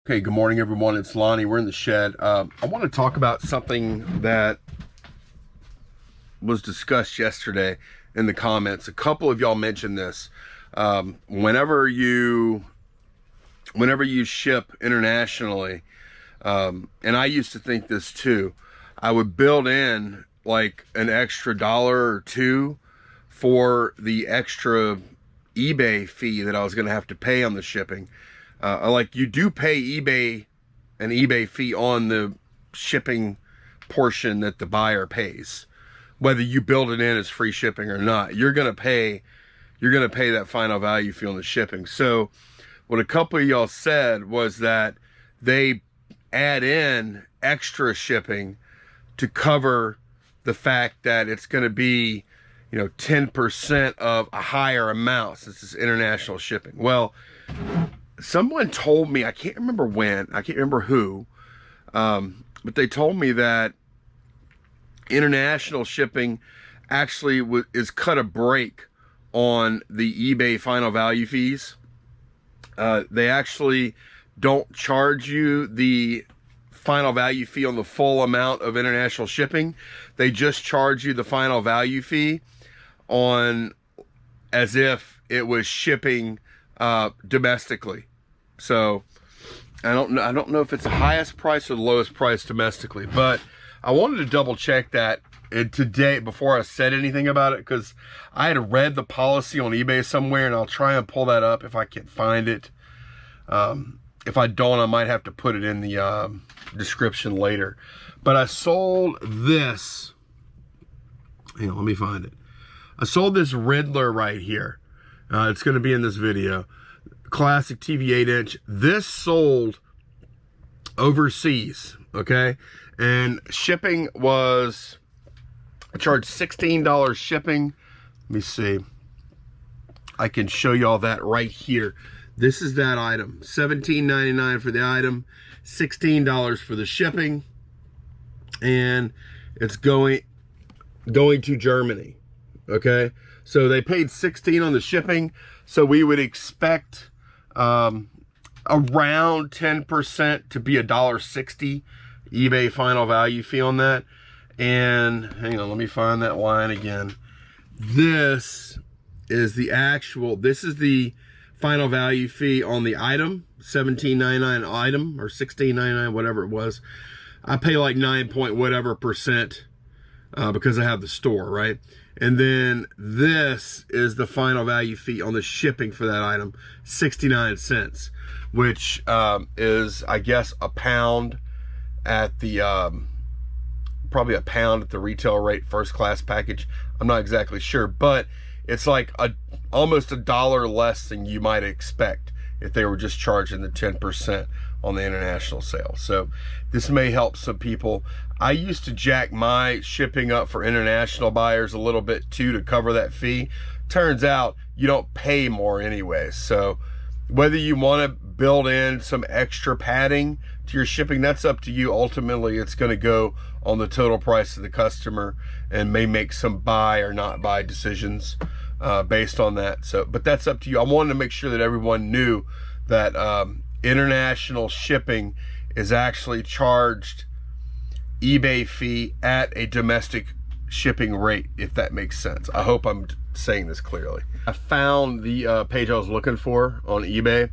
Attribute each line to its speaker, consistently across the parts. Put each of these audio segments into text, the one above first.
Speaker 1: Okay, good morning everyone, it's Lonnie. We're in the shed. I want to talk about something that was discussed yesterday in the comments. A couple of y'all mentioned this. Whenever you ship internationally, and I used to think this too, I would build in like an extra $1 or $2 for the extra eBay fee that I was going to have to pay on the shipping. Like you do pay an eBay fee on the shipping portion that the buyer pays. Whether you build it in as free shipping or not, you're gonna pay that final value fee on the shipping. So what a couple of y'all said was that they add in extra shipping to cover the fact that it's gonna be, 10% of a higher amount since it's international shipping. Well, someone told me, I can't remember when, I can't remember who, but they told me that international shipping actually is cut a break on the eBay final value fees. They actually don't charge you the final value fee on the full amount of international shipping. They just charge you the final value fee on as if it was shipping domestically. So I don't know if it's the highest price or the lowest price domestically, but I wanted to double check that today before I said anything about it, because I had read the policy on eBay somewhere, and I'll try and pull that up if I can find it. If I don't, I might have to put it in the description later. But I sold this. Hang on, let me find it. I sold this Riddler right here. It's going to be in this video. Classic TV 8-inch. This sold overseas, okay? And shipping was, I charged $16 shipping. Let me see. I can show y'all that right here. This is that item. $17.99 for the item, $16 for the shipping, and it's going to Germany, okay? So they paid $16 on the shipping, so we would expect around 10% to be $1.60 eBay final value fee on that. And hang on, let me find that line again. This is the final value fee on the item, $17.99 item or $16.99, whatever it was. I pay like 9 point whatever percent because I have the store, right? And then this is the final value fee on the shipping for that item, 69 cents, which is, I guess, a pound at the, probably a pound at the retail rate first class package. I'm not exactly sure, but it's like almost $1 less than you might expect if they were just charging the 10% on the international sale. So this may help some people. I used to jack my shipping up for international buyers a little bit too to cover that fee. Turns out you don't pay more anyway. So whether you want to build in some extra padding to your shipping, that's up to you. Ultimately, it's going to go on the total price of the customer and may make some buy or not buy decisions based on that. So, but that's up to you. I wanted to make sure that everyone knew that international shipping is actually charged eBay fee at a domestic shipping rate, if that makes sense. I hope I'm saying this clearly. I found the page I was looking for on eBay,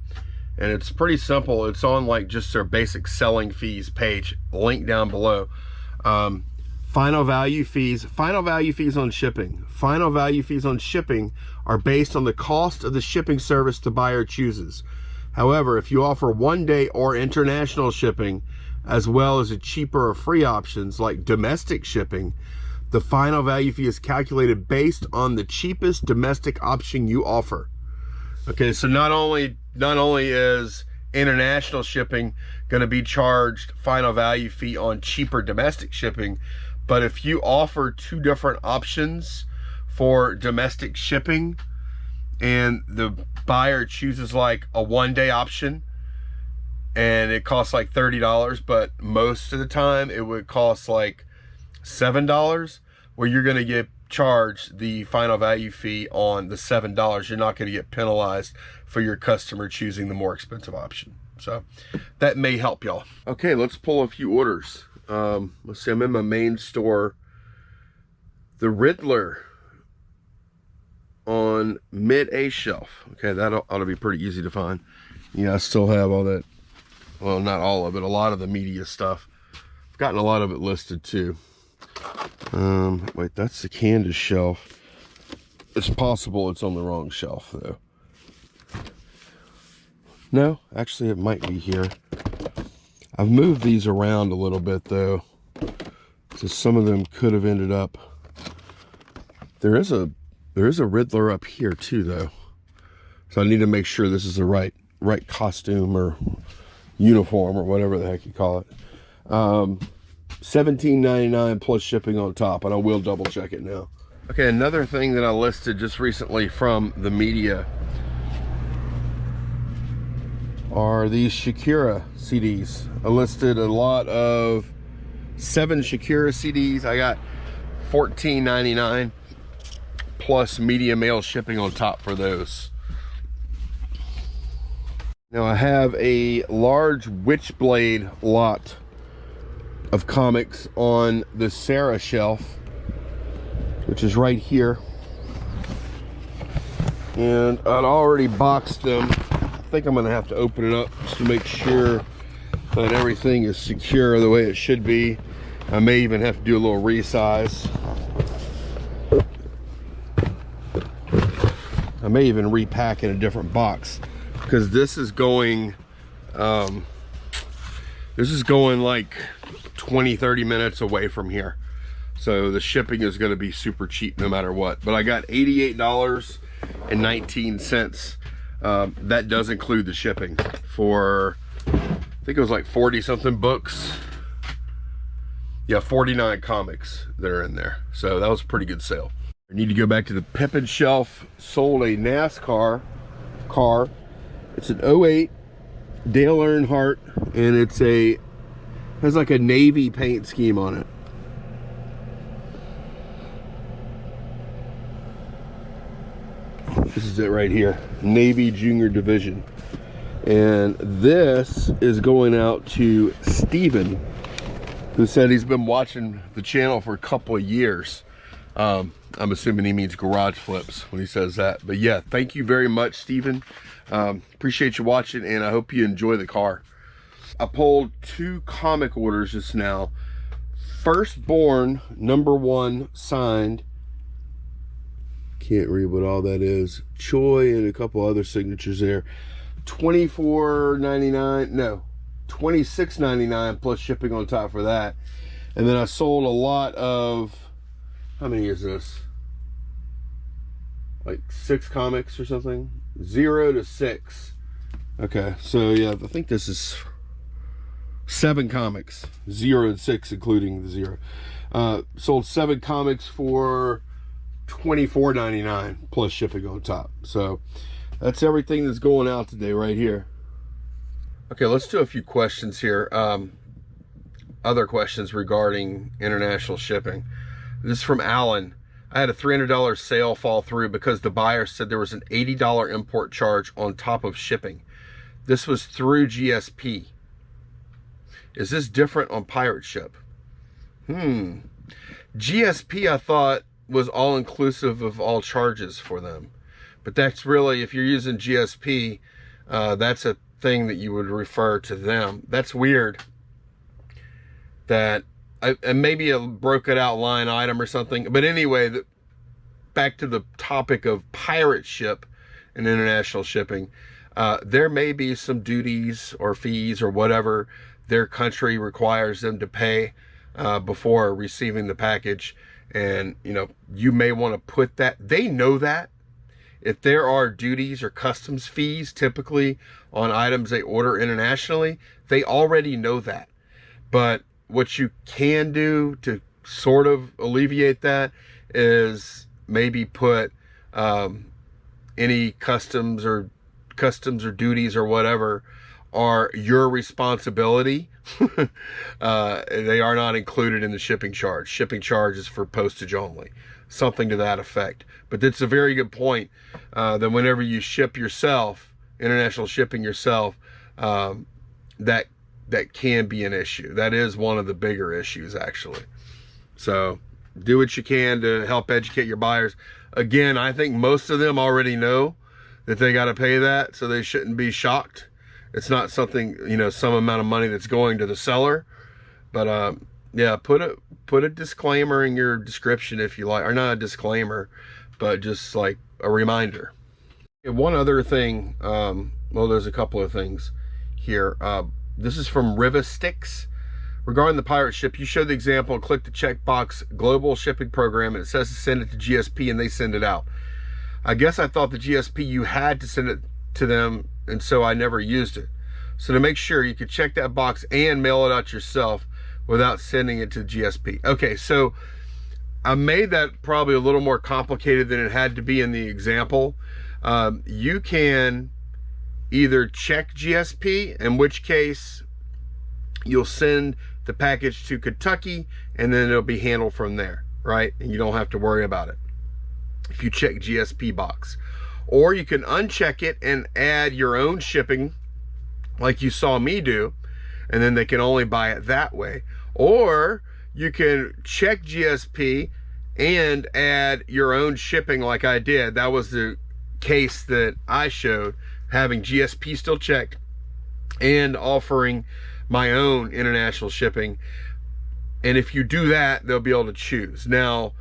Speaker 1: and it's pretty simple. It's on like just their basic selling fees page, link down below. Final value fees on shipping. Final value fees on shipping are based on the cost of the shipping service the buyer chooses. However, if you offer one-day or international shipping, as well as a cheaper or free options like domestic shipping, the final value fee is calculated based on the cheapest domestic option you offer. Okay, so not only is international shipping going to be charged final value fee on cheaper domestic shipping, but if you offer two different options for domestic shipping and the buyer chooses like a one-day option and it costs like $30, but most of the time it would cost like $7, where you're going to get charged the final value fee on the $7. You're not going to get penalized for your customer choosing the more expensive option. So that may help y'all. Okay, let's pull a few orders. Let's see, I'm in my main store. The Riddler on mid-A shelf. Okay, that ought to be pretty easy to find. Yeah, I still have all that, well, not all of it, a lot of the media stuff. I've gotten a lot of it listed too. Wait, that's the Candace shelf. It's possible it's on the wrong shelf though. No, actually it might be here. I've moved these around a little bit though, so some of them could have ended up. There is a Riddler up here too though, so I need to make sure this is the right costume or uniform or whatever the heck you call it. $17.99 plus shipping on top, and I will double check it now. Okay, another thing that I listed just recently from the media are these Shakira CDs. I listed a lot of 7 Shakira CDs. I got $14.99 plus media mail shipping on top for those. Now I have a large Witchblade lot of comics on the Sarah shelf, which is right here. And I'd already boxed them. I think I'm gonna have to open it up just to make sure that everything is secure the way it should be. I may even have to do a little resize. I may even repack in a different box, because this is going like 20-30 minutes away from here, so the shipping is going to be super cheap no matter what. But I got $88.19. That does include the shipping for, I think it was like 40 something books. Yeah, 49 comics that are in there, so that was a pretty good sale. I need to go back to the Pippin shelf. Sold a NASCAR car. It's an 08 Dale Earnhardt, and has like a navy paint scheme on it. This is it right here, Navy Junior Division. And this is going out to Steven, who said he's been watching the channel for a couple of years. I'm assuming he means garage flips when he says that. But yeah, thank you very much, Steven. Appreciate you watching, and I hope you enjoy the car. I pulled 2 comic orders just now. Firstborn #1 signed. Can't read what all that is. Choi and a couple other signatures there. $24.99, no, $26.99 plus shipping on top for that. And then I sold a lot of, how many is this? Like 6 comics or something? 0 to 6. Okay, so yeah, I think this is 7 comics. 0 and 6 including the 0. Sold 7 comics for $24.99 plus shipping on top. So that's everything that's going out today right here. Okay, let's do a few questions here. Other questions regarding international shipping. This is from Alan. I had a $300 sale fall through because the buyer said there was an $80 import charge on top of shipping. This was through GSP. Is this different on Pirate Ship? GSP, I thought, was all inclusive of all charges for them. But that's really, if you're using GSP, that's a thing that you would refer to them. That's weird. That, and maybe a broken out line item or something. But anyway, back to the topic of Pirate Ship and international shipping. There may be some duties or fees or whatever their country requires them to pay before receiving the package. And, you know, you may want to put that, they know that. If there are duties or customs fees typically on items they order internationally, they already know that. But what you can do to sort of alleviate that is maybe put any customs or duties or whatever are your responsibility. They are not included in the shipping charge. Shipping charge is for postage only. Something to that effect. But it's a very good point that whenever you ship yourself, international shipping yourself, that can be an issue. That is one of the bigger issues, actually. So do what you can to help educate your buyers. Again, I think most of them already know that they got to pay that, so they shouldn't be shocked. It's not something, you know, some amount of money that's going to the seller. But yeah, put a disclaimer in your description if you like, or not a disclaimer, but just like a reminder. And one other thing, well, there's a couple of things here. This is from Rivastix. Regarding the pirate ship, you show the example and click the checkbox global shipping program, and it says to send it to GSP, and they send it out. I guess I thought the GSP, you had to send it to them, and so I never used it. So to make sure, you could check that box and mail it out yourself without sending it to GSP. Okay, so I made that probably a little more complicated than it had to be in the example. You can either check GSP, in which case you'll send the package to Kentucky and then it'll be handled from there, right? And you don't have to worry about it if you check GSP box. Or you can uncheck it and add your own shipping like you saw me do, and then they can only buy it that way. Or you can check GSP and add your own shipping like I did. That was the case that I showed, having GSP still checked and offering my own international shipping. And if you do that, they'll be able to choose. Now,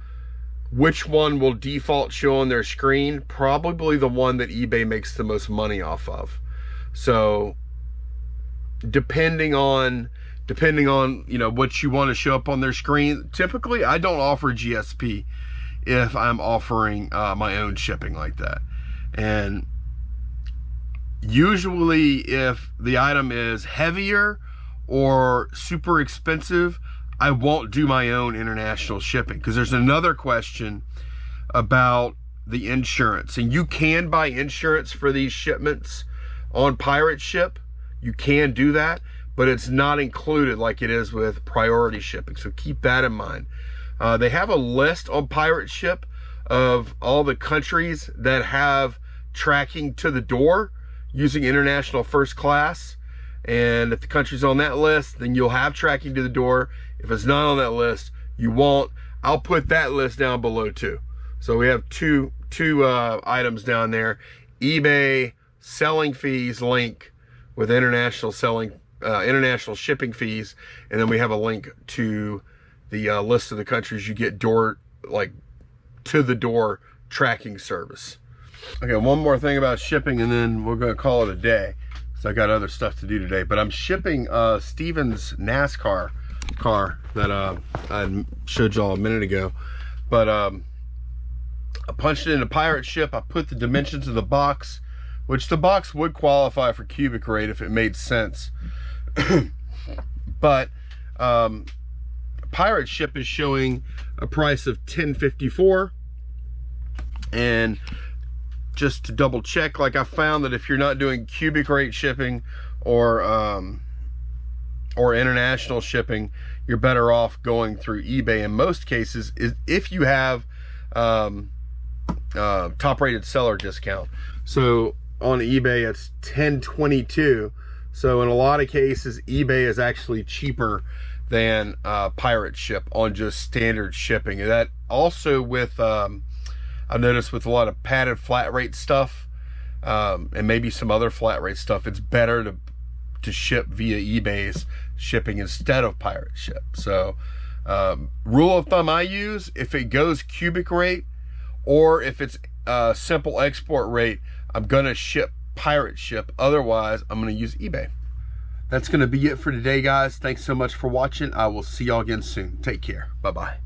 Speaker 1: which one will default show on their screen? Probably the one that eBay makes the most money off of. So depending on you know what you want to show up on their screen, typically I don't offer GSP if I'm offering my own shipping like that. And usually if the item is heavier or super expensive, I won't do my own international shipping, because there's another question about the insurance. And you can buy insurance for these shipments on Pirate Ship. You can do that, but it's not included like it is with priority shipping. So keep that in mind. They have a list on Pirate Ship of all the countries that have tracking to the door using international first class. And if the country's on that list, then you'll have tracking to the door. If it's not on that list, you won't. I'll put that list down below too. So we have two items down there. eBay selling fees link with international shipping fees, and then we have a link to the list of the countries you get to the door tracking service. Okay, one more thing about shipping, and then we're going to call it a day. So I got other stuff to do today, but I'm shipping Steven's NASCAR car that I showed y'all a minute ago. But I punched it in a Pirate Ship. I put the dimensions of the box, which the box would qualify for cubic rate if it made sense. But Pirate Ship is showing a price of $10.54, and just to double check, like I found that if you're not doing cubic rate shipping or international shipping, you're better off going through eBay in most cases, is if you have top rated seller discount. So on eBay it's $10.22. So in a lot of cases eBay is actually cheaper than Pirate Ship on just standard shipping. And that also with I've noticed with a lot of padded flat rate stuff and maybe some other flat rate stuff, it's better to ship via eBay's shipping instead of Pirate Ship. So rule of thumb I use, if it goes cubic rate or if it's simple export rate, I'm gonna ship Pirate Ship. Otherwise, I'm gonna use eBay. That's gonna be it for today, guys. Thanks so much for watching. I will see y'all again soon. Take care. Bye-bye.